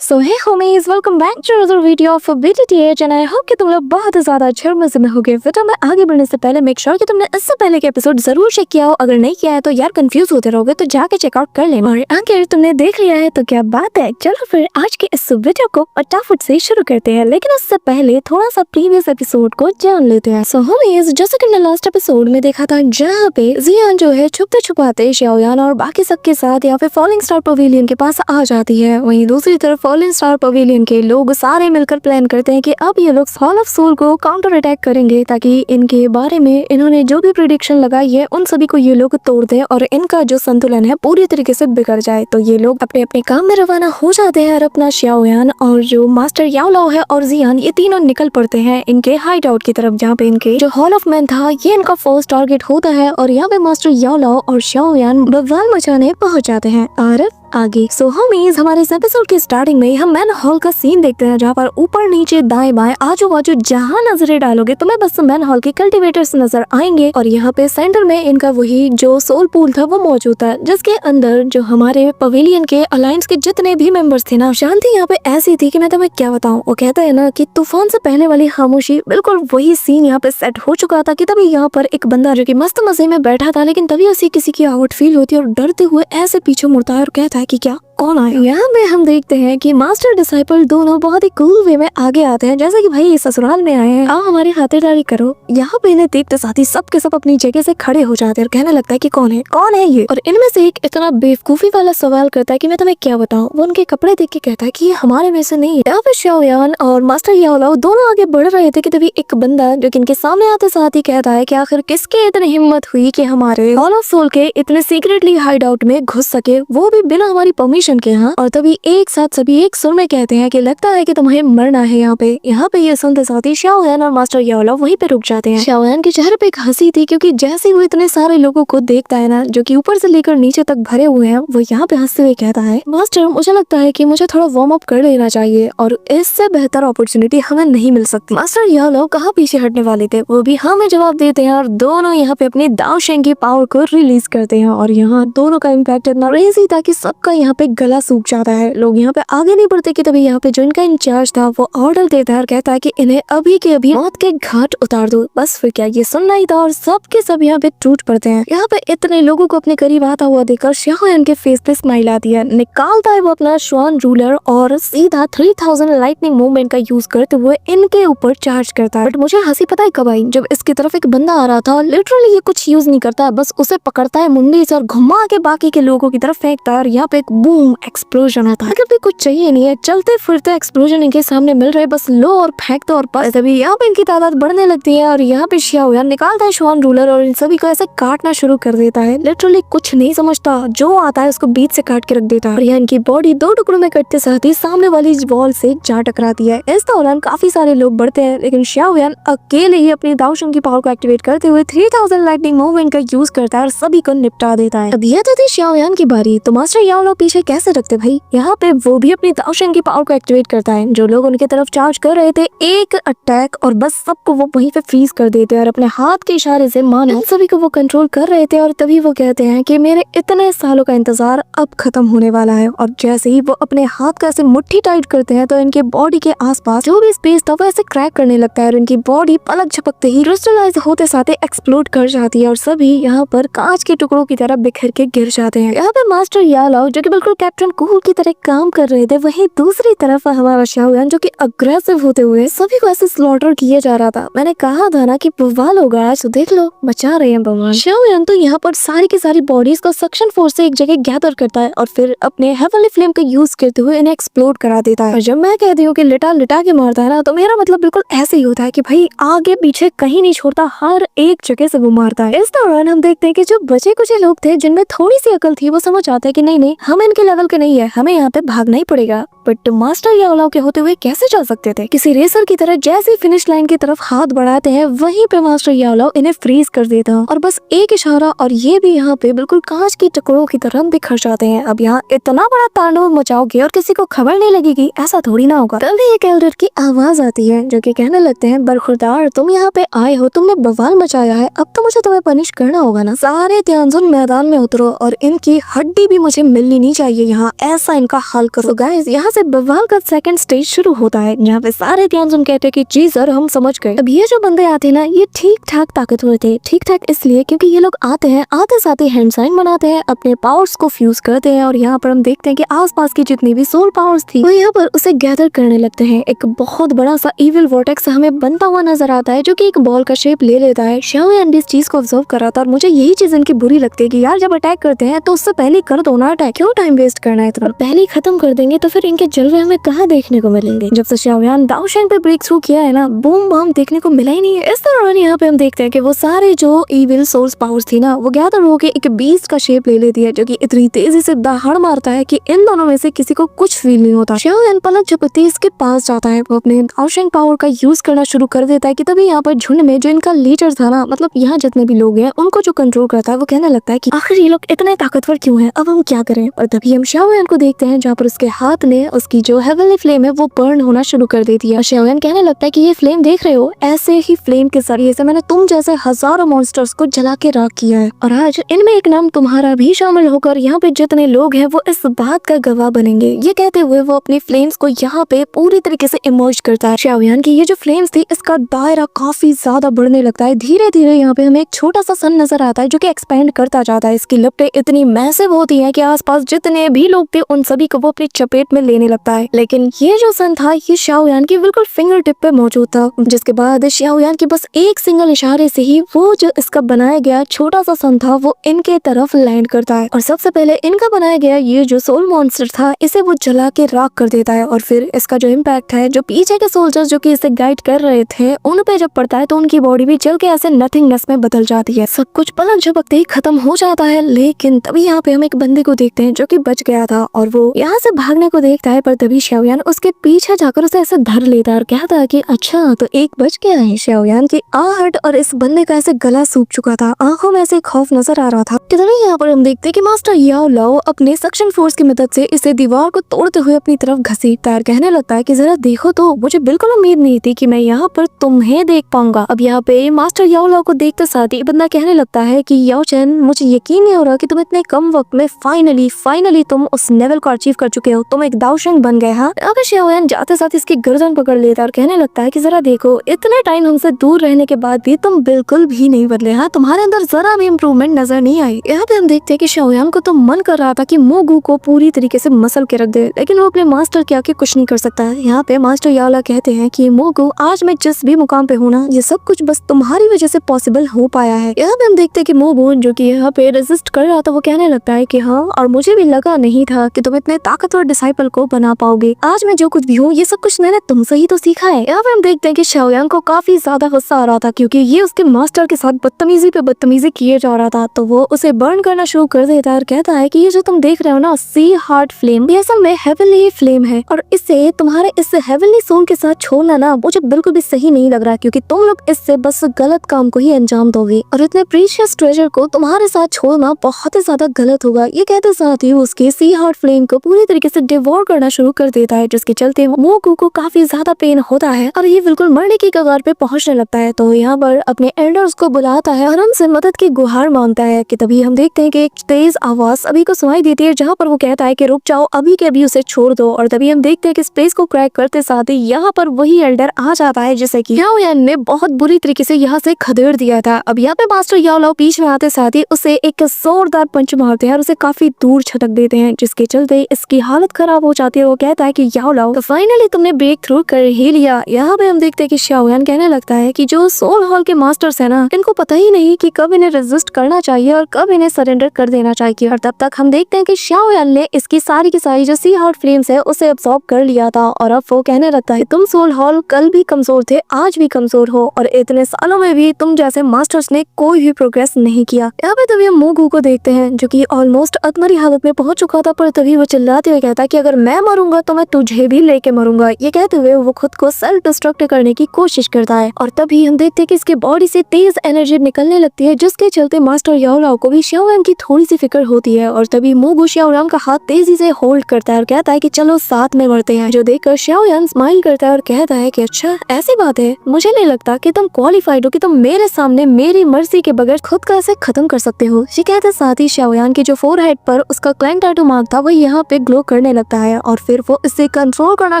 So hey homies, welcome back to another video of BTTH and I hope कि तुम लोग बहुत ज्यादा अच्छे और मजे में होगे। वीडियो में आगे बढ़ने से पहले मेक श्योर कि तुमने इससे पहले के एपिसोड जरूर चेक किया हो। अगर नहीं किया है तो यार कंफ्यूज होते रहोगे, तो जाके चेकआउट कर लेना। और अगर तुमने देख लिया है तो क्या बात है, चलो फिर आज के इस वीडियो को फटाफट से शुरू करते हैं। लेकिन उससे पहले थोड़ा सा प्रीवियस एपिसोड को जान लेते हैं। सो होमीज, जैसे कि हमने लास्ट एपिसोड में देखा था, जहाँ पे जियान जो है छुपते छुपाते शाओयान और बाकी सबके साथ यहाँ पे फॉलिंग स्टार पवेलियन के पास आ जाती है। वहीं दूसरी तरफ फॉलिंग स्टार पवेलियन के लोग सारे मिलकर प्लान करते हैं कि अब ये लोग हॉल ऑफ सोल को काउंटर अटैक करेंगे, ताकि इनके बारे में इन्होंने जो भी प्रेडिक्शन लगाई है उन सभी को ये लोग तोड़ दें और इनका जो संतुलन है पूरी तरीके से बिगड़ जाए। तो ये लोग अपने अपने काम में रवाना हो जाते हैं और अपना शाओयान और जो मास्टर याओलाओ है और जियान, ये तीनों निकल पड़ते हैं इनके हाइड आउट की तरफ, जहाँ पे इनके जो हॉल ऑफ मैन था ये इनका फर्स्ट टारगेट होता है। और यहाँ पे मास्टर याओलाओ और शाओयान बवाल मचाने पहुंच जाते हैं। और आगे सो होमीज, हमारे इस एपिसोड के स्टार्टिंग में हम मैन हॉल का सीन देखते हैं, जहाँ पर ऊपर नीचे दाएं बाएं आजू बाजू जहाँ नजरें डालोगे तुम्हें बस मैन हॉल के कल्टीवेटर्स नजर आएंगे। और यहाँ पे सेंटर में इनका वही जो सोल पूल था वो मौजूद था, जिसके अंदर जो हमारे पवेलियन के अलायंस के जितने भी मेंबर्स थे ना, शांति यहाँ पे ऐसी थी कि मैं तुम्हें क्या बताऊँ। वो कहता है ना कि तूफान से पहले वाली खामोशी, बिल्कुल वही सीन यहाँ पे सेट हो चुका था कि तभी यहाँ पर एक बंदा जो कि मस्त मजे में बैठा था, लेकिन तभी उसे किसी की आवट फील होती है और डरते हुए ऐसे पीछे मुड़ता है और कहता है कि क्या कौन आया। यहाँ पे हम देखते हैं कि मास्टर डिसाइपल दोनों बहुत ही कूल वे में आगे आते हैं, जैसे कि भाई ससुराल में आए हैं, आओ हमारी खातिरदारी करो। यहाँ पे इन्हें देखते साथ ही सब के सब अपनी जगह से खड़े हो जाते हैं और कहने लगता है कि कौन है ये। और इनमें से एक इतना बेवकूफी वाला सवाल करता है कि मैं तुम्हें क्या बताऊं। वो उनके कपड़े देख के कहता है कि ये हमारे में से नहीं है। यहाँ पे शाओयान और मास्टर याओलाओ दोनों आगे बढ़ रहे थे कि तभी एक बंदा जो कि इनके सामने आते साथ ही कहता है कि आखिर किसके इतनी हिम्मत हुई कि हमारे हॉल ऑफ सोल के इतने सीक्रेटली हाइड आउट में घुस सके, वो भी बिना हमारी परमिशन के। यहाँ और तभी एक साथ सभी एक सुर में कहते हैं कि लगता है कि तुम्हें मरना है। यहाँ पे ये सुनते साथ ही शाओयान और मास्टर याओलाओ वहीं पे रुक जाते हैं। शाओयान के चेहरे पे एक हंसी थी, क्योंकि जैसे ही वो इतने सारे लोगों को देखता है ना, जो कि ऊपर से लेकर नीचे तक भरे हुए हैं, वो यहाँ पे हंसते हुए कहता है, मास्टर मुझे लगता है कि मुझे थोड़ा वार्म अप कर लेना चाहिए और इससे बेहतर अपॉर्चुनिटी हमें नहीं मिल सकती। मास्टर याओलाओ कहाँ पीछे हटने वाले थे, वो भी हाँ में जवाब देते हैं और दोनों यहाँ पे अपनी दाओ शेंग की पावर को रिलीज करते हैं। और यहाँ दोनों का इम्पैक्ट इतना क्रेजी था कि सबका यहाँ पे गला सूख जाता है। लोग यहाँ पे आगे नहीं बढ़ते कि तभी यहाँ पे जो इनका इंचार्ज था वो ऑर्डर देता है और कहता है कि इन्हें अभी के अभी मौत के घाट उतार दो। बस फिर क्या, ये सुनना ही था और सबके सब यहाँ पे टूट पड़ते हैं। यहाँ पे इतने लोगों को अपने करीब आता हुआ देखकर शाओयान के फेस पे स्माइल आती है। निकालता है वो अपना श्वान रूलर और सीधा 3000 लाइटनिंग मूवमेंट का यूज करते हुए इनके ऊपर चार्ज करता है। बट मुझे हंसी पता है कब आई, जब इसकी तरफ एक बंदा आ रहा था। लिटरली ये कुछ यूज नहीं करता है, बस उसे पकड़ता है मुंडी से और घुमा के बाकी के लोगों की तरफ फेंकता है और यहाँ पे एक बूम एक्सप्लोजन आता है। भी कुछ चाहिए नहीं है, चलते फिरते एक्सप्लोजन इनके सामने मिल रहे, बस लो और फेंक दो और बस। तभी यहाँ पे इनकी तादाद बढ़ने लगती है और यहाँ पे शाओयान निकालता है श्वान रूलर और इन सभी को ऐसे काटना शुरू कर देता है। लिटरली कुछ नहीं समझता, जो आता है उसको बीच से काट के रख देता है। और यहाँ इनकी बॉडी दो टुकड़ों में कटते साथ ही सामने वाली वॉल से जा टकराती है। इस दौरान काफी सारे लोग बढ़ते हैं, लेकिन शाओयान अकेले ही अपनी दाओ शेंग की पावर को एक्टिवेट करते हुए 3000 लाइटनिंग मूवमेंट का यूज करता है और सभी को निपटा देता है। अब यह तो थी शाओयान की बारी, तो मास्टर याओलाओ पीछे कैसे रखते भाई। यहाँ पे वो भी अपनी दाओ शेंग की पावर को एक्टिवेट करता है। जो लोग उनके तरफ चार्ज कर रहे थे एक अटैक और बस सबको वो वहीं पे फ्रीज कर देते हैं और अपने हाथ के इशारे से मानो सभी को वो कंट्रोल कर रहे थे। और तभी वो कहते हैं कि मेरे इतने सालों का इंतजार अब खत्म होने वाला है। और जैसे ही वो अपने हाथ का ऐसे मुट्ठी टाइट करते हैं तो इनके बॉडी के आसपास जो भी स्पेस था वो ऐसे क्रैक करने लगता है और इनकी बॉडी पलक झपकते ही क्रिस्टलाइज होते साथ एक्सप्लोड कर जाती है और सभी यहाँ पर कांच के टुकड़ों की तरह बिखर के गिर जाते हैं। यहाँ पे मास्टर याओलाओ जो कि बिल्कुल कैप्टन कूल की तरह काम कर रहे थे, वहीं दूसरी तरफ हमारा शाओयान जो कि अग्रेसिव होते हुए सभी को ऐसे स्लॉटर किया जा रहा था। मैंने कहा था ना कि बवाल होगा आज, तो देख लो मचा रहे हैं बवाल। शाओयान तो यहाँ पर सारी की सारी बॉडीज को सक्शन फोर्स से एक जगह गैदर करता है और फिर अपने हेवनली फ्लेम का यूज करते हुए इन्हें एक्सप्लोड करा देता है। और जब मैं कहती हूँ कि लिटा लिटा के मारता है ना, तो मेरा मतलब बिल्कुल ऐसे ही होता है कि भाई आगे पीछे कहीं नहीं छोड़ता, हर एक जगह से वो मारता है। इस दौरान हम देखते हैं कि जो बचे कुछ लोग थे जिनमें थोड़ी सी अकल थी, वो समझ आते हैं कि नहीं हम इनके लेवल के नहीं है, हमें यहाँ पे भागना ही पड़ेगा। बट मास्टर याओलाओ के होते हुए कैसे चल सकते थे। किसी रेसर की तरह जैसे फिनिश लाइन की तरफ हाथ बढ़ाते हैं, वहीं पे मास्टर याओलाओ इन्हें फ्रीज कर देता और बस एक इशारा और ये भी यहाँ पे बिल्कुल कांच के टुकड़ों की तरह बिखर जाते हैं। अब यहाँ इतना बड़ा तांडव मचाओगे और किसी को खबर नहीं लगेगी, ऐसा थोड़ी ना होगा। तभी एक एल्डर की आवाज आती है जो कि कहने लगते हैं, बरखुरदार तुम यहाँ पे आए हो, तुमने बवाल मचाया है, अब तो मुझे तुम्हें पनिश करना होगा ना। सारे त्यानजुन मैदान में उतरो और इनकी हड्डी भी मुझे मिलनी नहीं चाहिए। ये यहाँ ऐसा इनका हाल करो। गाइस यहाँ से बवाल का सेकंड स्टेज शुरू होता है जहाँ पे सारे ध्यान सुन कहते हैं कि जी सर हम समझ गए। अब ये जो बंदे आते हैं ना ये ठीक ठाक ताकतवर थे। ठीक ठाक इसलिए क्योंकि ये लोग आते हैं, आते साथ ही हैंड साइन बनाते हैं, अपने पावर्स को फ्यूज करते हैं और यहाँ पर हम देखते हैं कि आसपास की जितनी भी सोल पावर्स थी वो यहाँ पर उसे गैदर करने लगते हैं। एक बहुत बड़ा सा इविल वोर्टेक्स हमें बनता हुआ नजर आता है जो कि एक बॉल का शेप ले लेता है। शाओ यान भी इस चीज को ऑब्जर्व कर रहा था और मुझे यही चीज इनकी बुरी लगती है कि यार जब अटैक करते हैं तो उससे पहले कर दो ना अटैक, क्यों टाइम वेस्ट करना है इतना, पहले ही खत्म कर देंगे तो फिर इनके जलवे हमें कहाँ देखने को मिलेंगे। जब से शाओ यान दाओ शेंग पे ब्रेक थ्रू किया है ना बूम बम देखने को मिला ही नहीं है। इस दौरान यहाँ पे हम देखते हैं कि वो सारे जो इविल सोल्स पावर्स थी ना वो गैदर होके एक बीस्ट का शेप ले लेती है जो कि इतनी तेजी से दहाड़ मारता है कि इन दोनों में से किसी को कुछ फील नहीं होता। शाओ यान पलक झपकते इसके पास जाता है, वो अपने दाओ शेंग पावर का यूज करना शुरू कर देता है कि तभी यहाँ पर झुंड में जो इनका लीडर था ना, मतलब यहाँ जितने भी लोग हैं उनको जो कंट्रोल करता है वो कहने लगता है कि आखिर ये लोग इतने ताकतवर क्यों हैं, अब हम क्या करें। और तभी हम शाओ यान को देखते हैं जहाँ पर उसके हाथ में उसकी जो हेवनली फ्लेम है वो बर्न होना शुरू कर देती है। शाओ यान कहने लगता है कि ये फ्लेम देख रहे हो, ऐसे ही फ्लेम के जरिए से मैंने तुम जैसे हजारों मॉन्स्टर्स को जला के राख किया है और आज इनमें एक नाम तुम्हारा भी शामिल होकर यहाँ पे जितने लोग हैं वो इस बात का गवाह बनेंगे। ये कहते हुए वो अपनी फ्लेम्स को यहाँ पे पूरी तरीके से इमर्ज करता है। शाओ यान की ये जो फ्लेम्स थी इसका दायरा काफी ज्यादा बढ़ने लगता है। धीरे धीरे यहाँ पे हमें एक छोटा सा सन नजर आता है जो कि एक्सपेंड करता जाता है। इसकी लपटें इतनी मैसिव होती हैं कि आसपास जितने भी लोग थे उन सभी को वो अपनी चपेट में लेने लगता है। लेकिन ये जो सन था ये शाओ यान की बिल्कुल फिंगर टिप पे मौजूद था, जिसके बाद शाओ यान की बस एक सिंगल इशारे से ही वो जो इसका बनाया गया छोटा सा सन था वो इनके तरफ लैंड करता है और सबसे पहले इनका बनाया गया ये जो सोल मॉन्स्टर था इसे वो जला के राख कर देता है। और फिर इसका जो इम्पैक्ट है जो पीछे के सोल्जर्स जो कि इसे गाइड कर रहे थे उन पे जब पड़ता है तो उनकी बॉडी भी जल के ऐसे नथिंगनेस में बदल जाती है। सब कुछ पलक झपकते ही खत्म हो जाता है। लेकिन तभी यहाँ पे हम एक बंदे को देखते हैं जो कि बच गया था और वो यहाँ से भागने को देखता है, पर तभी शाओ यान उसके पीछे जाकर उसे ऐसे धर लेता है और कहता है कि अच्छा तो एक बच गया है। शाओ यान की आहट और इस बंदे का ऐसे गला सूख चुका था, आंखों में ऐसे खौफ नजर आ रहा था। तभी यहाँ पर हम देखते हैं कि मास्टर याओ लाओ अपने सक्शन फोर्स की मदद से इसे दीवार को तोड़ते हुए अपनी तरफ घसीटता है, कहने लगता है कि जरा देखो तो, मुझे बिल्कुल उम्मीद नहीं थी कि मैं यहाँ पर तुम्हें देख पाऊंगा। अब यहाँ पे मास्टर याओ लाओ को देखते साथ ही बंदा कहने लगता है कि याओ चैन मुझे यकीन नहीं हो रहा कि तुम इतने कम वक्त में फाइनली तुम उस लेवल को अचीव कर चुके हो, तुम एक दाओ शेंग बन गए। हाँ अगर शाओ यान जाते साथ इसकी गर्दन पकड़ लेता और कहने लगता है कि जरा देखो इतने टाइम हमसे दूर रहने के बाद भी तुम बिल्कुल भी नहीं बदले, हाँ तुम्हारे अंदर जरा भी इम्प्रूवमेंट नजर नहीं आई। यहाँ पे हम देखते हैं कि शाओ यान को तो मन कर रहा था कि मोगू को पूरी तरीके से मसल के रख दे, लेकिन वो अपने मास्टर के आके कुछ नहीं कर सकता है। यहाँ पे मास्टर याला कहते हैं कि मोगू आज मैं जिस भी मुकाम पे हूँ ना ये सब कुछ बस तुम्हारी वजह से पॉसिबल हो पाया है। यहाँ पे हम देखते हैं कि मोगू जो कि यहाँ पे रेजिस्ट कर रहा था वो कहने लगता है कि हाँ और मुझे भी लगा नहीं था कि तुम इतने ताकतवर डिसाइपल को बना पाओगे, आज मैं जो कुछ भी हूँ ये सब कुछ मैंने तुमसे ही तो सीखा है। यहाँ पे हम देखते हैं कि शाओ यान को काफी ज्यादा गुस्सा आ रहा था क्योंकि ये उसके मास्टर के साथ बदतमीजी पे बदतमीजी किए जा रहा था, तो वो उसे बर्न करना शुरू कर देता है और कहता है कि ये जो तुम देख रहे हो ना सी हार्ट फ्लेम ये असल में हेवनली फ्लेम है और इससे तुम्हारे इस हेवनली सोल के साथ छोड़ना ना मुझे बिल्कुल भी सही नहीं लग रहा क्योंकि तुम लोग इससे बस गलत काम को ही अंजाम दोगे और इतने प्रीशियस ट्रेजर को तुम्हारे साथ छोड़ना बहुत ही ज्यादा गलत होगा। ये कहते साथ ही उसके सी हार्ट फ्लेम को पूरी तरीके से डिवोर करना शुरू कर देता है, जिसके चलते मोगू को काफी ज्यादा पेन होता है और ये बिल्कुल मरने की कगार पे पहुंचने लगता है। तो यहाँ पर अपने एल्डर्स को बुलाता है और उनसे मदद की गुहार मांगता है कि तभी हम देखते हैं कि एक तेज आवाज सभी को सुनाई देती है जहाँ पर वो कहता है कि रुक जाओ अभी के अभी उसे छोड़ दो। और तभी हम देखते हैं कि स्पेस को क्रैक करते साथ ही यहाँ पर वही एल्डर आ जाता है जिसे कि याओ यान ने बहुत बुरी तरीके से यहाँ से खदेड़ दिया था। अब यहाँ पे मास्टर याओ लाओ बीच में आते साथ ही उसे एक जोरदार पंच मारते हैं और उसे काफी दूर छटक देते हैं, जिसके चलते इसकी हालत खराब हो जाती है। वो कहता है कि याओ लाओ तो फाइनली तुमने ब्रेक थ्रू कर ही लिया। यहाँ पे हम देखते हैं कि शाओ यान कहने लगता है कि जो सोल हॉल के मास्टर्स है ना इनको पता ही नहीं कि कब इन्हें रेजिस्ट करना चाहिए और कब इन्हें सरेंडर कर देना चाहिए। और तब तक हम देखते हैं कि शाओ यान ने इसकी सारी की सारी जो सी हार्ट फ्लेम्स है उसे अब्सॉर्ब कर लिया था और अब वो कहने लगता है तुम सोल हॉल कल भी कमजोर थे आज भी कमजोर हो और इतने सालों में भी तुम जैसे मास्टर्स ने कोई भी प्रोग्रेस नहीं किया। यहाँ पे तभी हम मोगू को देखते हैं जो कि ऑलमोस्ट अधमरी हालत में पहुंच चुका था, पर तभी वो चिल्लाते हुए कहता है कि अगर मैं मरूंगा तो मैं तुझे भी लेके मरूंगा। ये कहते हुए वो खुद को सेल्फ डिस्ट्रक्ट करने की कोशिश करता है और तभी हम देखते हैं कि इसके बॉडी से तेज एनर्जी निकलने लगती है, जिसके चलते मास्टर याओ लाओ को भी शाओ यान की थोड़ी सी फिक्र होती है। और तभी मोगू शाओ यान का हाथ तेजी से होल्ड करता है और कहता है कि चलो साथ में मरते हैं, जो देखकर शाओ यान स्माइल करता है और कहता है कि अच्छा ऐसी बात है, मुझे नहीं लगता कि तुम क्वालिफाइड हो कि तुम मेरे सामने मेरी मर्जी के बगैर खुद का ऐसे खत्म कर सकते हो। ये कहते साथ ही शाओ यान की जो फोरहेड पर उसका क्लैंक टैटू मार्क था वो यहाँ पे ग्लो करने लगता है और फिर वो इसे कंट्रोल करना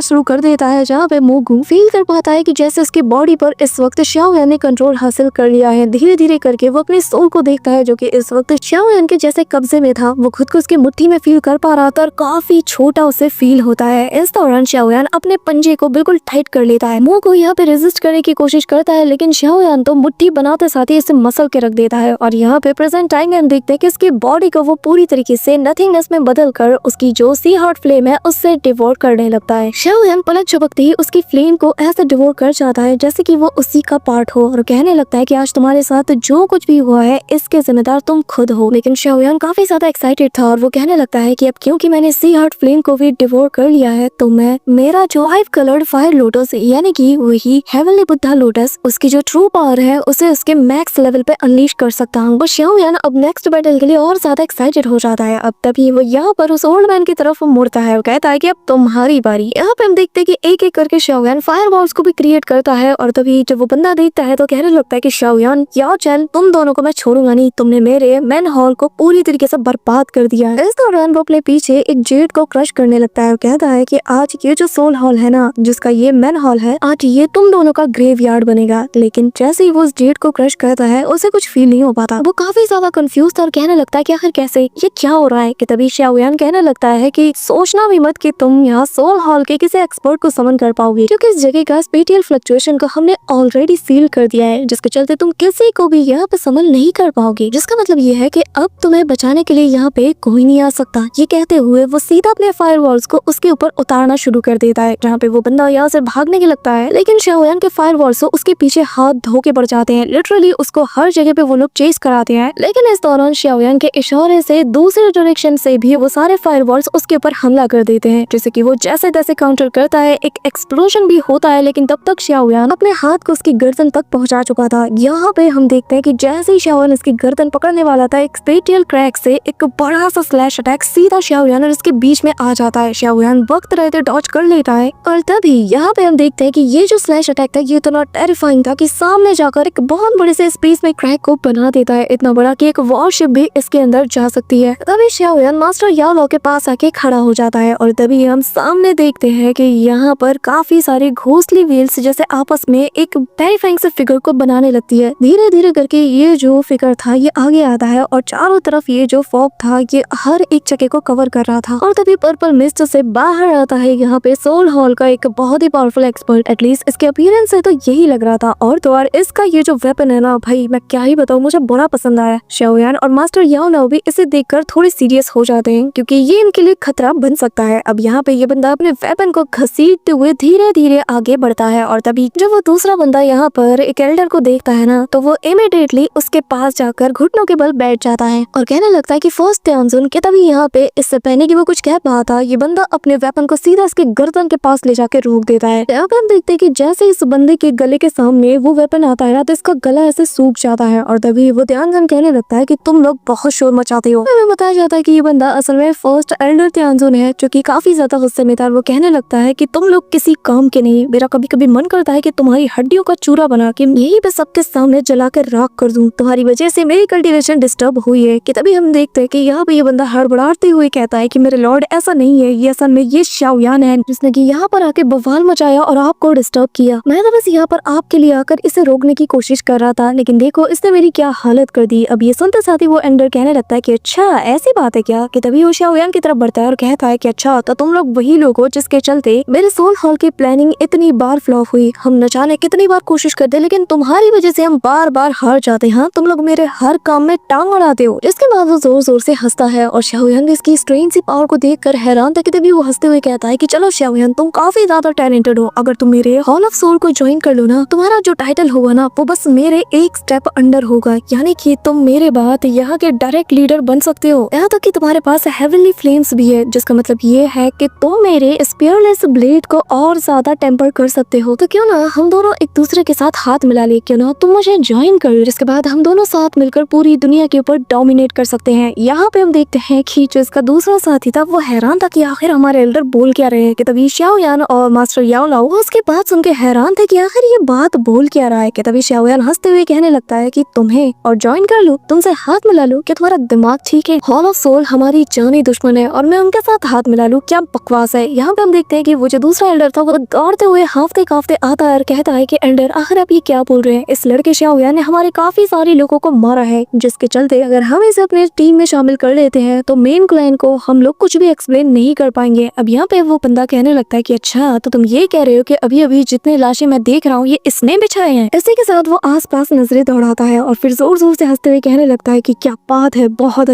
शुरू कर देता है, जहाँ पे मोगू फील कर पाता है कि जैसे उसकी बॉडी पर इस वक्त शाओ यान ने कंट्रोल हासिल कर लिया है। धीरे धीरे करके वो अपने सोल को देखता है जो कि इस वक्त शाओ यान के जैसे कब्जे में था। वो खुद को उसकी मुट्ठी में फील कर पा रहा था और काफी छोटा उसे फील होता है। इस दौरान शाओ यान अपने पंजे को बिल्कुल टाइट कर लेता है। मोगू यहाँ पे रेजिस्ट करने की कोशिश करता है, लेकिन शाओ यान तो मुट्ठी बनाते साथ ही इसे मसल के रख देता है। और यहाँ पे प्रेजेंट टाइम में हम देखते हैं कि इसकी बॉडी को वो पूरी तरीके से नथिंगनेस में बदल कर उसकी जो सी हार्ट फ्लेम है उससे डिवोर करने लगता है। शाओ यान पलक झपकते ही उसकी फ्लेम को ऐसे डिवोर कर जाता है जैसे कि वो उसी का पार्ट हो और कहने लगता है कि आज तुम्हारे साथ जो कुछ भी हुआ है इसके जिम्मेदार तुम खुद हो। लेकिन शाओ यान काफी ज्यादा एक्साइटेड था और वो कहने लगता है कि अब क्योंकि मैंने सी हार्ट फ्लेम को भी डिवोर कर लिया है तो मैं मेरा जो 5 कलर्ड फायर लोटस यानी कि वही हेवनली बुद्धा लोटस उसकी जो ट्रू पावर है उसे उसके मैक्स लेवल पे अनलीश कर सकता हूँ। वो शाओ यान अब नेक्स्ट बैटल के लिए और ज्यादा एक्साइटेड हो जाता है। अब तभी वो यहाँ पर उस ओल्ड मैन की तरफ मुड़ता है और कहता है कि अब तुम्हारी बारी। यहाँ पे हम देखते हैं कि एक एक करके शाओ यान फायर बॉल्स को भी क्रिएट करता है और तभी जब वो बंदा देखता है तो कहने लगता है कि शाओ यान याओ चैन तुम दोनों को मैं छोड़ूंगा नहीं, तुमने मेरे मैन हॉल को पूरी तरीके से बर्बाद कर दिया है। इस दौरान वो अपने पीछे एक जेड को क्रश करने लगता है और कहता है कि आज ये जो सोल हॉल है ना जिसका ये मैन हॉल है, आज ये तुम दोनों का ग्रेवयार्ड बनेगा। लेकिन जैसे ही वो उस जेड को क्रश करता है उसे कुछ फील नहीं हो पाता। वो काफी ज्यादा कंफ्यूज था और कहने लगता है कि आखिर कैसे ये क्या हो रहा है। कि तभी शाओ यान कहने लगता है कि सोचना भी मत कि तुम यहाँ सोल हॉल के किसी एक्सपर्ट को समन कर पाओगे, क्योंकि इस जगह का स्पेटियल फ्लक्चुएशन को हमने ऑलरेडी सील कर दिया है, जिसके चलते तुम किसी को भी यहाँ पे समन नहीं कर पाओगे। जिसका मतलब ये है कि अब तुम्हें बचाने के लिए यहाँ पे कोई नहीं आ सकता। ये कहते हुए वो सीधा अपने फायर वॉल्स को उसके ऊपर उतारना शुरू कर देता है, जहाँ पे वो बंदा यहाँ से भागने के लगता है। लेकिन शाओ यान के फायर वॉल्स उसके पीछे हाथ धो के पड़ जाते हैं। लिटरली उसको हर जगह पे वो लोग चेस कराते हैं। लेकिन इस दौरान शाओ यान के इशारे से दूसरे डायरेक्शन से भी वो सारे फायर वॉल्स उसके ऊपर हमला कर देते हैं, जैसे कि वो जैसे तैसे काउंटर करता है। एक एक्सप्लोजन भी होता है, लेकिन तब तक शाओ यान अपने हाथ को उसकी गर्दन तक पहुंचा चुका था। यहाँ पे हम देखते हैं कि जैसे ही शाओ यान इसकी गर्दन पकड़ने वाला था, एक स्पेटियल क्रैक से एक बड़ा सा स्लैश अटैक सीधा शाओ यान और इसके बीच में आ जाता है। शाओ यान वक्त रहते डॉज कर लेता है और तभी यहाँ पे हम देखते हैं कि ये जो स्लैश अटैक था ये इतना टेरिफाइंग था कि सामने जाकर एक बहुत बड़े से स्पेस में क्रैक को बना देता है, इतना बड़ा कि एक वॉरशिप भी इसके अंदर जा सकती है। तभी शाओ यान मास्टर याओ लाओ के पास आके खड़ा हो जाता है और तभी हम सामने देखते हैं कि यहाँ पर काफी सारे घोंसली व्हेल्स जैसे आपस में एक टेरिफाइंग से फिगर को बनाने लगती है। धीरे धीरे करके ये जो फिगर था ये आगे आता है और चारों तरफ ये जो फॉग था ये हर एक जगह को कवर कर रहा था। और तभी पर्पल मिस्ट से बाहर आता है यहाँ पे सोल हॉल का एक बहुत ही पावरफुल एक्सपर्ट। एटलीस्ट इसके अपीयरेंस से तो यही लग रहा था। और तो और इसका ये जो वेपन है ना भाई मैं क्या ही बताऊं, मुझे बड़ा पसंद आया। शाओ यान और मास्टर याओ लाओ भी इसे देखकर थोड़े सीरियस हो जाते हैं, क्योंकि ये इनके लिए खतरा बन सकता है। अब यहाँ पे ये बंदा अपने वेपन को घसीटते हुए धीरे धीरे आगे बढ़ता है और तभी जब वो दूसरा बंदा यहाँ पर एक एल्डर को देखता है ना तो वो इमीडिएटली उसके पास जाकर घुटनों के बल बैठ जाता है और कहने लगता है कि फर्स्ट ध्यान सुन के। तभी यहाँ पे इससे पहले कि वो कुछ कह पाया था ये बंदा अपने वेपन को सीधा इसके गर्दन के पास ले जाके रोक देता है। यहाँ पे हम देखते हैं कि जैसे इस बंदे के गले के सामने वो वेपन आता है ना तो इसका गला ऐसे सूख जाता है और तभी वो ध्यान कहने लगता है कि तुम लोग बहुत शोर मचाते हो। हमें बताया जाता है कि ये बंदा असल में फर्स्ट एल्डर ध्यान है, जो कि काफी ज्यादा गुस्से में था। वो कहने लगता है कि तुम लोग किसी काम के नहीं, मेरा कभी कभी मन करता है कि तुम्हारी हड्डियों का चूरा बना के यही पे सबके सामने जला कर राख कर दूं। तुम्हारी वजह से मेरी कल्टीवेशन डिस्टर्ब हुई है। कि तभी हम देखते हैं कि यहाँ पे ये बंदा हड़बड़ाते हुए कहता है कि मेरे लॉर्ड ऐसा नहीं है, ये असल में ये शाओ यान है जिसने कि यहाँ पर आके बवाल मचाया और आपको डिस्टर्ब किया। मैं तो बस यहाँ पर आपके लिए आकर इसे रोकने की कोशिश कर रहा था, लेकिन देखो इसने मेरी क्या हालत कर दी। अब ये सुनते साथ ही वो एंडर कहने लगता है कि अच्छा ऐसी बात है क्या। कि तभी वो शाओ यान की तरफ बढ़ता है और कहता है कि अच्छा तो तुम लोग वही लोग हो जिसके चलते मेरे सोल हॉल की प्लानिंग इतनी बार फ्लॉप हुई। हम न जाने कितनी बार कोशिश करते लेकिन तुम्हारी वजह से हम बार बार हार जाते हैं। तुम लोग मेरे हर काम में टांग अड़ाते हो। इसके बाद वो जोर जोर से हंसता है और शाओ यान इसकी स्ट्रेंज सी पावर को देखकर हैरान था। कि तभी वो हंसते हुए कहता है कि चलो शाओ यान तुम काफी ज्यादा टैलेंटेड हो, अगर तुम मेरे हॉल ऑफ सोल को ज्वाइन कर लो ना तुम्हारा जो टाइटल होगा ना वो बस मेरे एक स्टेप अंडर होगा, यानी कि तुम मेरे बाद यहाँ के डायरेक्ट लीडर बन सकते हो। यहाँ तक कि तुम्हारे पास हेवनली फ्लेम्स भी है, जिसका मतलब ये है कि तुम मेरे स्पीयरलेस ब्लेड को और ज्यादा टेम्पर कर सकते हो। तो क्यों ना हम दोनों एक दूसरे के साथ हाथ मिला ले, क्यों ना तुम मुझे ज्वाइन कर, जिसके बाद हम दोनों साथ मिलकर पूरी दुनिया के ऊपर डोमिनेट कर सकते हैं। यहाँ पे हम देखते हैं कि जो इसका दूसरा साथी था वो हैरान था कि आखिर हमारे एल्डर बोल क्या रहे हैं। कि तभी शाओ यान और मास्टर याओ लाओ उसके बात सुन के हैरान थे कि आखिर ये बात बोल क्या रहा है। कि तभी शाओ यान हंसते हुए कहने लगता है कि तुम्हें और ज्वाइन कर लो, तुमसे हाथ मिला लो, कि तुम्हारा दिमाग ठीक है। हॉल ऑफ सोल हमारी मेरी जानी दुश्मन है और मैं उनके साथ हाथ मिला लूं, क्या बकवास है। यहाँ पे हम देखते हैं कि वो जो दूसरा एल्डर था वो दौड़ते हुए हाफते काफते आता है और कहता है कि एल्डर आखिर आप ये क्या बोल रहे हैं, इस लड़के शाओयान ने हमारे काफी सारे लोगों को मारा है, जिसके चलते अगर हम इसे अपने टीम में शामिल कर लेते हैं तो मेन क्लाइंट को हम लोग कुछ भी एक्सप्लेन नहीं कर पाएंगे। अब यहाँ पे वो बंदा कहने लगता है कि अच्छा तो तुम ये कह रहे हो कि अभी अभी जितने लाशें मैं देख रहा हूँ ये इसने बिछाए हैं। इसी के साथ वो आसपास नजरें दौड़ाता है और फिर जोर जोर से हंसते हुए कहने लगता है कि क्या बात है, बहुत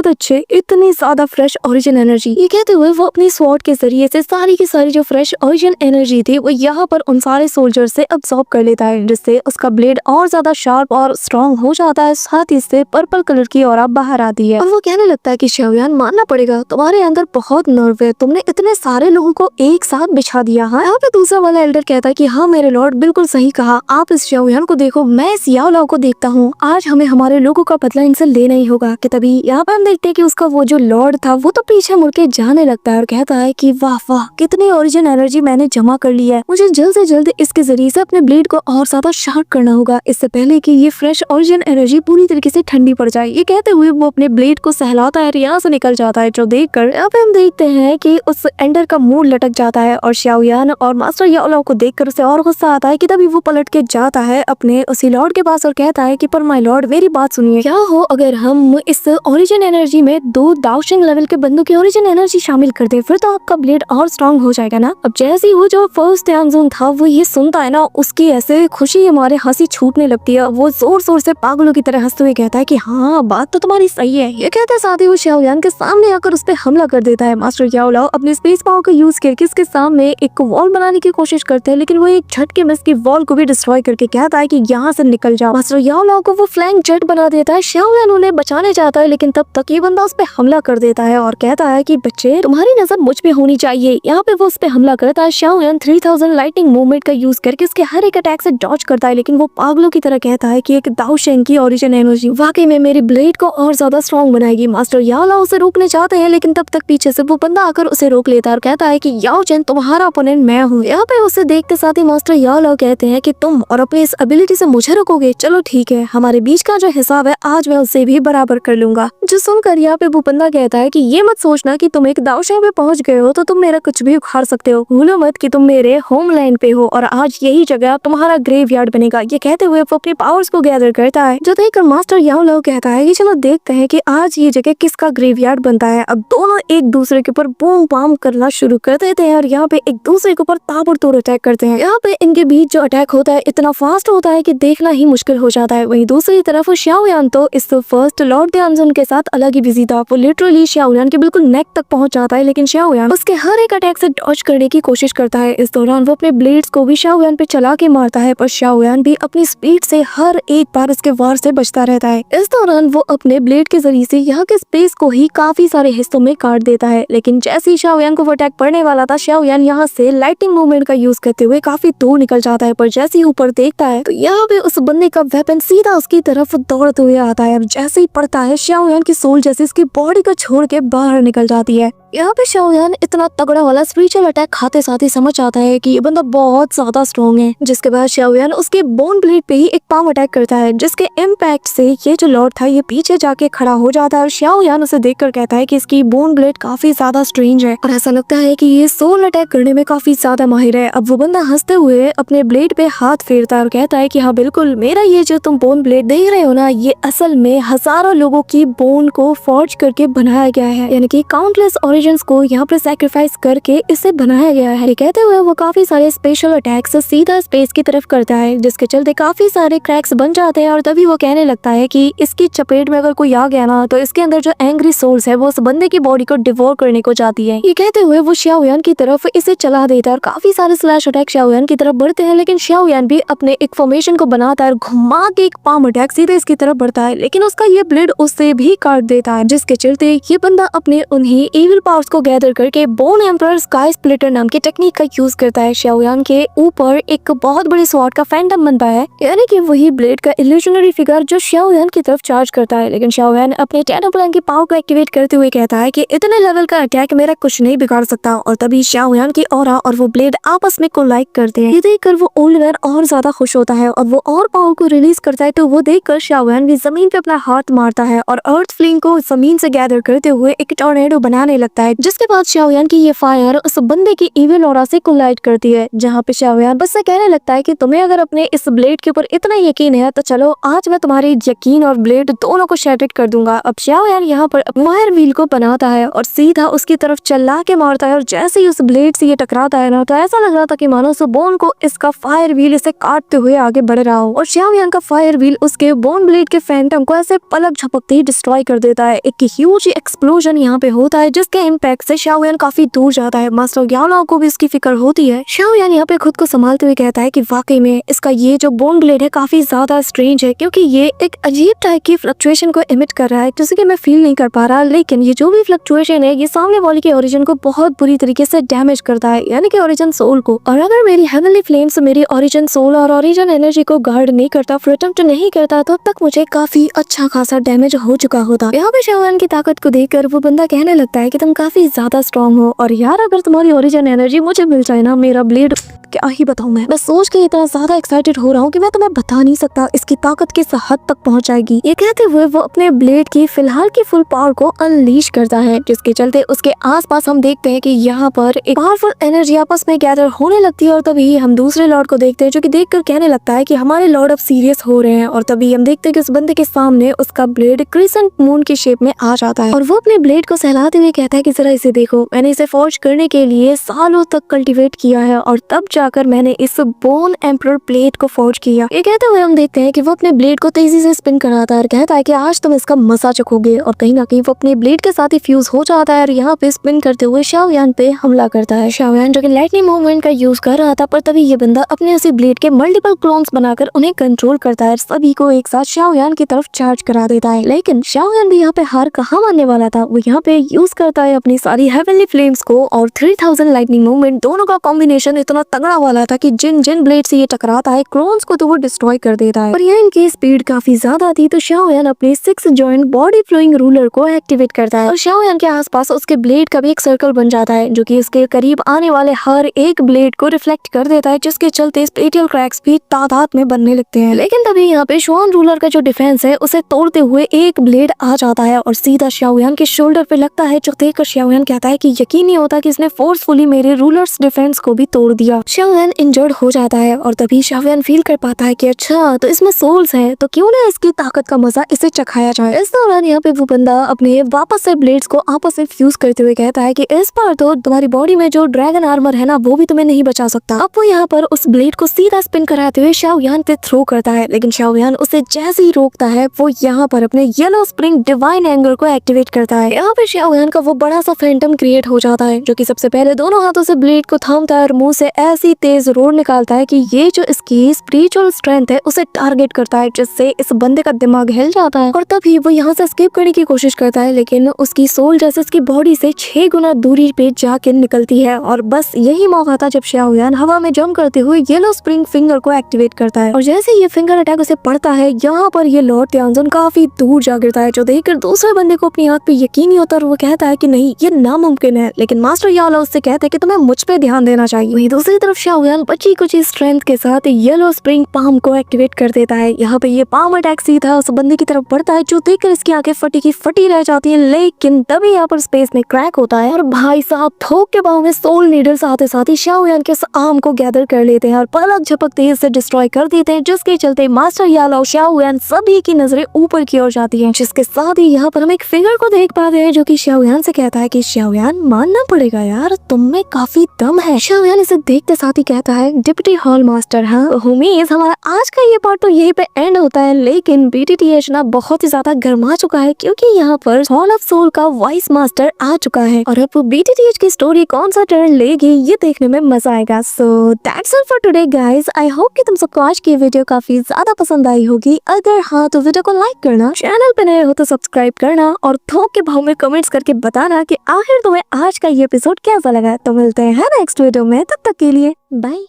अच्छे, इतनी ज्यादा फ्रेश ओरिजिन एनर्जी। ये कहते हुए वो अपनी स्वॉर्ड के जरिए से सारी की सारी जो फ्रेश ओरिजिन एनर्जी थी वो यहाँ पर उन सारे सोल्जर से अब्सॉर्ब कर लेता है, जिससे उसका ब्लेड और ज्यादा शार्प और स्ट्रॉन्ग हो जाता है। साथ ही से पर्पल कलर की ऑरा बाहर आती है और वो कहने लगता है कि शाओयान मानना पड़ेगा, तुम्हारे अंदर बहुत नर्व है, तुमने इतने सारे लोगों को एक साथ बिछा दिया। हाँ, यहाँ पे दूसरा वाला एल्डर कहता है कि हाँ मेरे लॉर्ड, बिल्कुल सही कहा, आप इस शाओयान को देखो, मैं इस याओ लाओ को देखता हूँ, आज हमें हमारे लोगों का बदला इनसे लेना ही होगा। कि तभी यहाँ पे हम देखते हैं कि उसका वो जो लॉर्ड था वो तो पीछे मुड़ के जाने लगता है और कहता है कि वाह वाह, कितनी ओरिजिन एनर्जी मैंने जमा कर ली है, मुझे जल्द से जल्द इसके जरिए से अपने ब्लेड को और ज्यादा शार्प करना होगा, इससे पहले कि ये फ्रेश ओरिजिन एनर्जी पूरी तरीके से ठंडी पड़ जाए। ये कहते हुए वो अपने ब्लेड को सहलाता है, यहाँ से निकल जाता है, जो देखकर यहाँ पे हम देखते हैं कि उस एंडर का मुंह लटक जाता है और शाओयान और मास्टर याओ लाओ को देखकर उसे और गुस्सा आता है। कि तभी वो पलट के जाता है अपने उसी लॉर्ड के पास और कहता है कि पर माय लॉर्ड मेरी बात सुनिए, क्या हो अगर हम इस ओरिजिन एनर्जी में 2 दाओशिंग लेवल के बंदों की ओरिजिन एनर्जी शामिल कर दे, फिर तो आपका ब्लेड और स्ट्रॉन्ग हो जाएगा ना। अब जैसे ही वो जो फर्स्ट यांगजोन था वो ये सुनता है ना, उसकी ऐसे खुशी हमारे हंसी छूटने लगती है, वो जोर जोर से पागलों की तरह हंसते हुए कहता है कि हाँ बात तो तुम्हारी सही है। ये कहते साथ ही वो शाओयान के सामने आकर उस पर हमला कर देता है। मास्टर याओ लाओ अपने स्पेस पावर का यूज करके इसके सामने एक वॉल बनाने की कोशिश करते हैं, लेकिन वो एक झटके में इसकी वॉल को भी डिस्ट्रॉय करके कहता है कि यहाँ से निकल जाओ। मास्टर याओ लाओ को वो फ्लैंक जेट बना देता है, शाओयान उन्हें बचाने जाता है, लेकिन तब तक ये बंदा उस पे हमला कर देता है और कहता है कि बच्चे तुम्हारी नजर मुझ पे होनी चाहिए। यहाँ पे वो उस पे हमला करता है। शाओयान 3000 लाइटिंग मूवमेंट का यूज करके उसके हर एक अटैक से डॉज करता है, लेकिन वो पागलों की तरह कहता है कि एक दाओशेंग की ओरिजिन एनर्जी वाकई में मेरी ब्लेड को और ज्यादा स्ट्रॉन्ग बनाएगी। मास्टर याओ लाओ उसे रोकने चाहते हैं, लेकिन तब तक पीछे से वो बंदा आकर उसे रोक लेता है और कहता है कि याओ चेन तुम्हारा ओपोनेंट मैं हूँ। यहाँ पे उसे देखते साथ ही मास्टर याओ लाओ कहते हैं कि तुम और अपने इस एबिलिटी से मुझे रोकोगे, चलो ठीक है, हमारे बीच का जो हिसाब है आज मैं उससे भी बराबर कर लूंगा। जो सुनकर यहाँ पे वो बंदा कहता है कि ये मत सोचना कि तुम एक दाओशेंग पे पहुंच गए हो तो तुम मेरा कुछ भी उखाड़ सकते हो, भूलो मत कि तुम मेरे होमलैंड पे हो और आज यही जगह तुम्हारा ग्रेवयार्ड बनेगा। ये कहते हुए वो अपने पावर्स को गैदर करता है, जो देखकर मास्टर याओ लाओ कहता है कि चलो देखते हैं कि आज ये जगह किसका ग्रेवयार्ड बनता है। अब दोनों एक दूसरे के ऊपर बूम बाम करना शुरू कर देते हैं और यहाँ पे एक दूसरे के ऊपर ताबड़तोड़ अटैक करते हैं। यहाँ पे इनके बीच जो अटैक होता है इतना फास्ट होता है कि देखना ही मुश्किल हो जाता है। वहीं दूसरी तरफ शाओयान तो इस फर्स्ट लॉर्ड ध्यानजन के साथ अलग ही बिजी था, वो लिटरली शाओयान के बिल्कुल नेक तक पहुंच जाता है, लेकिन शाओयान उसके हर एक अटैक से डॉज करने की कोशिश करता है। इस दौरान वो अपने ब्लेड्स को भी शाओयान पे चला के मारता है, पर शाओयान भी अपनी स्पीड से हर एक बार इसके वार से बचता रहता है। इस दौरान वो अपने ब्लेड के जरिए से यहाँ के स्पेस को ही काफी सारे हिस्सों में काट देता है, लेकिन जैसे ही शाओयान को वो अटैक पड़ने वाला था, शाओयान यहाँ से लाइटिंग मूवमेंट का यूज करते हुए काफी दूर निकल जाता है। पर जैसे ही ऊपर देखता है तो यहाँ पे उस बंदे का वेपन सीधा उसकी तरफ दौड़ते हुए आता है और जैसे ही पड़ता है शाओयान की सोल जैसे इसकी बॉडी को छोड़ के बाहर निकल जाती है। यहाँ पे शाओयान इतना तगड़ा वाला स्पिरिचुअल अटैक खाते साथ ही समझ आता है कि ये बंदा बहुत ज्यादा स्ट्रॉन्ग है, जिसके बाद शाओयान उसके बोन ब्लेड पे ही एक पाम अटैक करता है, जिसके इम्पैक्ट से ये जो लॉर्ड था ये पीछे जाके खड़ा हो जाता है और शाओयान उसे देखकर कहता है कि इसकी बोन ब्लेड काफी ज्यादा स्ट्रेंज है और ऐसा लगता है कि ये सोल अटैक करने में काफी ज्यादा माहिर है। अब वो बंदा हंसते हुए अपने ब्लेड पे हाथ फेरता है और कहता है कि हाँ बिल्कुल, मेरा ये जो तुम बोन ब्लेड देख रहे हो ना, ये असल में हजारों लोगों की बोन को फॉर्ज करके बनाया गया है, यानी कि काउंटलेस को यहाँ पर सैक्रिफाइस करके इसे बनाया गया है। ये कहते हुए वो काफी सारे स्पेशल अटैक्स सीधा स्पेस की तरफ करता है, जिसके चलते काफी सारे क्रैक्स बन जाते हैं और तभी वो कहने लगता है कि इसकी चपेट में अगर कोई आ गया ना तो इसके अंदर जो एंग्री सोल्स है वो उस बंदे की बॉडी को डिवोर करने को जाती है। ये कहते हुए वो शाओयान की तरफ इसे चला देता है और काफी सारे स्लैश अटैक शाओयान की तरफ बढ़ते हैं, लेकिन शाओयान भी अपने एक फॉर्मेशन को बनाता है और घुमा के एक पाम अटैक सीधे इसकी तरफ बढ़ता है, लेकिन उसका ये ब्लेड उससे भी काट देता है, जिसके चलते ये बंदा अपने उन्हीं एविल पावर्स को गैदर करके बोन एम्परर स्काई स्प्लिटर नाम की टेक्निक का यूज करता है। शाओयान के ऊपर एक बहुत बड़ी स्वॉर्ड का फैंटम बनता है, यानी कि वही ब्लेड का इल्यूजनरी फिगर जो शाओयान की तरफ चार्ज करता है। लेकिन शाओयान अपने टेनो प्लान की पावर को एक्टिवेट करते हुए कहता है कि इतने लेवल का अटैक मेरा कुछ नहीं बिगाड़ सकता। और तभी शाओयान की ऑरा और वो ब्लेड आपस में कोलाइड करते हैं। ये देखकर वो ओल्ड मैन और ज्यादा खुश होता है और वो और पावर को रिलीज करता है। तो वो देखकर शाओयान भी जमीन पे अपना हाथ मारता है और अर्थ फ्लेम को जमीन से गैदर करते हुए एक टॉर्नेडो बनाने लगता है, जिसके बाद शाओयान की ये फायर उस बंदे की इविल ऑरा से कोलाइड करती है, जहाँ पे शाओयान बस से कहने लगता है कि तुम्हें अगर अपने इस ब्लेड के ऊपर इतना यकीन है तो चलो आज मैं तुम्हारी यकीन और ब्लेड दोनों को शैटर्ड कर दूंगा। अब शाओयान यहाँ पर फायर व्हील को बनाता है और सीधा उसकी तरफ चला के मारता है और जैसे ही उस ब्लेड से ये टकराता है ना, तो ऐसा लग रहा था कि मानो उस बोन को इसका फायर व्हील इसे काटते हुए आगे बढ़ रहा हो। और शाओयान का फायर व्हील उसके बोन ब्लेड के फैंटम को ऐसे पलक झपकते ही डिस्ट्रॉय कर देता है। एक ह्यूज एक्सप्लोजन यहाँ पे होता है, जिसके इम्पैक्ट से शाओयान काफी दूर जाता है। मास्टर याओलाओ को भी इसकी फिक्र होती है। शाओयान यहाँ पे खुद को संभालते हुए कहता है कि वाकई में इसका ये जो बोन ब्लेड है काफी ज्यादा स्ट्रेंज है, क्योंकि ये एक अजीब टाइप की फ्लक्चुएशन को इमिट कर रहा है जैसे कि मैं फील नहीं कर पा रहा। लेकिन ये जो भी फ्लक्चुएशन है ये सामने वाले के ओरिजिन को बहुत बुरी तरीके से डैमेज करता है, यानी कि ओरिजिन सोल को। और अगर मेरी हेवनली फ्लेम्स मेरी ओरिजिन सोल और ओरिजिन एनर्जी को गार्ड नहीं करता, अटेम्प्ट नहीं करता, तो अब तक मुझे काफी अच्छा खासा डैमेज हो चुका होता। यहाँ पे शाओयान की ताकत को देखकर वो बंदा कहने लगता है कि तुम काफी ज्यादा स्ट्रॉन्ग हो और यार अगर तुम्हारी ओरिजिन एनर्जी मुझे मिल जाए ना, मेरा ब्लेड क्या ही बताऊं मैं सोच के इतना ज्यादा एक्साइटेड हो रहा हूँ कि मैं तुम्हें बता नहीं सकता इसकी ताकत किस हद तक पहुंच जाएगी। ये कहते हुए वो अपने ब्लेड की फिलहाल की फुल पावर को अनलीश करता है, जिसके चलते उसके आसपास हम देखते हैं कि यहाँ पर एक पावरफुल एनर्जी आपस में गैदर होने लगती है। और तभी हम दूसरे लॉर्ड को देखते हैं जो कि देखकर कहने लगता है कि हमारे लॉर्ड अब सीरियस हो रहे हैं। और तभी हम देखते हैं कि उस बंदे के सामने उसका ब्लेड क्रिसेंट मून की शेप में आ जाता है और वो अपने ब्लेड को सहलाते हुए कहता है कि जरा इसे देखो, मैंने इसे फॉर्ज करने के लिए सालों तक कल्टीवेट किया है और तब जाकर मैंने इस बोन एम्परर प्लेट को फॉर्ज किया। ये कहते हुए हम देखते हैं कि वो अपने ब्लेड को तेजी से स्पिन कराता है और कहता है कि आज तुम इसका मजा चखोगे। और कहीं ना कहीं वो अपने ब्लेड के साथ ही फ्यूज हो जाता है और यहाँ पे स्पिन करते हुए शाओयान पे हमला करता है। शाओयान जो कि लाइटनिंग मूवमेंट का यूज कर रहा था, पर तभी ये बंदा अपने उसी ब्लेड के मल्टीपल क्लोन्स बनाकर उन्हें कंट्रोल करता है, सभी को एक साथ शाओयान की तरफ चार्ज करा देता है। लेकिन शाओयान भी यहाँ पे हार कहाँ मानने वाला था, वो यहाँ पे यूज करता है अपनी सारी हेवनली फ्लेम्स को और 3000 लाइटनिंग मूवमेंट दोनों का कॉम्बिनेशन इतना तगड़ा वाला था कि जिन जिन ब्लेड से ये टकराता है क्लोन्स को तो वो डिस्ट्रॉय कर देता है। और ये इनकी स्पीड काफी ज्यादा थी, तो शाओयान अपने 6 जॉइंट बॉडी फ्लोइंग रूलर को एक्टिवेट करता है और शाओयान के आसपास उसके ब्लेड का भी एक सर्कल बन जाता है जो कि इसके करीब आने वाले हर एक ब्लेड को रिफ्लेक्ट कर देता है, जिसके चलते स्पेटियल क्रैक्स भी तादाद में बनने लगते हैं। लेकिन तभी यहाँ पे श्वान रूलर का जो डिफेंस है उसे तोड़ते हुए एक ब्लेड आ जाता है और सीधा शाओयान के शोल्डर पे लगता है, जो देखकर शाओयान कहता है कि यकीन नहीं होता कि इसने फोर्सफुली मेरे रूलर्स डिफेंस को भी तोड़ दिया। शाओयान इंजर्ड हो जाता है और तभी शाओयान फील कर पाता है कि अच्छा तो इसमें सोल्स हैं, तो क्यों ना इसकी ताकत का मजा इसे चखाया जाए। इस दौरान यहाँ पे वो बंदा अपने वापस से ब्लेड्स को आपस में फ्यूज करते हुए कहता है कि इस बार तो तुम्हारी बॉडी में जो ड्रैगन आर्मर है ना, वो भी तुम्हें नहीं बचा सकता। अब वो यहाँ पर उस ब्लेड को सीधा स्पिन कराते हुए शाओयान पे थ्रो करता है, लेकिन शाओयान उसे जैसे ही रोकता है वो यहाँ पर अपने येलो स्प्रिंग डिवाइन एंगर को एक्टिवेट करता है। यहाँ पे शाओयान का वो बड़ा सा फैंटम क्रिएट हो जाता है, जो कि सबसे पहले दोनों हाथों से ब्लेड को थामता है और मुंह से ऐसी तेज रोड निकालता है कि ये जो इसकी स्पिरिचुअल स्ट्रेंथ है उसे टारगेट करता है, जिससे इस बंदे का दिमाग हिल जाता है। और तभी वो यहाँ से एस्केप करने की कोशिश करता है, लेकिन उसकी सोल जैसे उसकी बॉडी से 6 गुना दूरी पे जाके निकलती है। और बस यही मौका था जब शाओयान हवा में जंप करते हुए येलो स्प्रिंग फिंगर को एक्टिवेट करता है और जैसे ये फिंगर अटैक उसे पड़ता है, यहाँ पर ये लॉर्ड त्यानजन काफी दूर जा गिरता है, जो देखकर दूसरे बंदे को अपनी आंख पे यकीन नहीं होता और वो कहता है कि नहीं ये नामुमकिन है। लेकिन मास्टर याओलाओ उससे कहते हैं कि तुम्हें मुझ पे ध्यान देना चाहिए। वहीं दूसरी तरफ शाओयान बची कुछ स्ट्रेंथ के साथ येलो स्प्रिंग पाम को एक्टिवेट कर देता है। यहाँ पे ये पाम अटैक सीधा उस बंदे की तरफ बढ़ता है, जो देखकर इसकी आंखें फटी की फटी रह जाती है। लेकिन तभी यहाँ पर स्पेस में क्रैक होता है और भाई साहब थोक के पाँव में सोल नीडल्स आते साथ ही शाओयान के उस आर्म को गैदर कर लेते हैं और पलक झपकते ही इसे डिस्ट्रॉय कर देते हैं, जिसके चलते मास्टर याओलाओ, शाओयान सभी की नजरें ऊपर की ओर जाती हैं। जिसके साथ ही यहाँ पर हम एक फिगर को देख पाते हैं जो कि शाओयान से कहता है कि शाओयान मानना पड़ेगा यार, तुम में काफी दम है। शाओयान इसे देखते साथ ही कहता है डिप्टी हॉल मास्टर। हाँ होमीज, हमारा आज का ये पार्ट तो यहीं पे एंड होता है, लेकिन बीटीटीएच ना बहुत ही ज्यादा गर्मा चुका है क्योंकि यहाँ पर हॉल ऑफ सोल का वाइस मास्टर आ चुका है और अब बीटीटीएच की स्टोरी कौन सा टर्न लेगी ये देखने में मजा आएगा। So that's all for today guys. I hope कि तुम सबको आज की वीडियो काफी ज्यादा पसंद आई होगी। अगर हाँ तो वीडियो को लाइक करना, चैनल पे नए हो तो सब्सक्राइब करना और थोक के भाव में कमेंट्स करके बताना कि आखिर तुम्हें आज का ये एपिसोड कैसा लगा। तो मिलते हैं नेक्स्ट वीडियो में, तब तक के लिए बाय।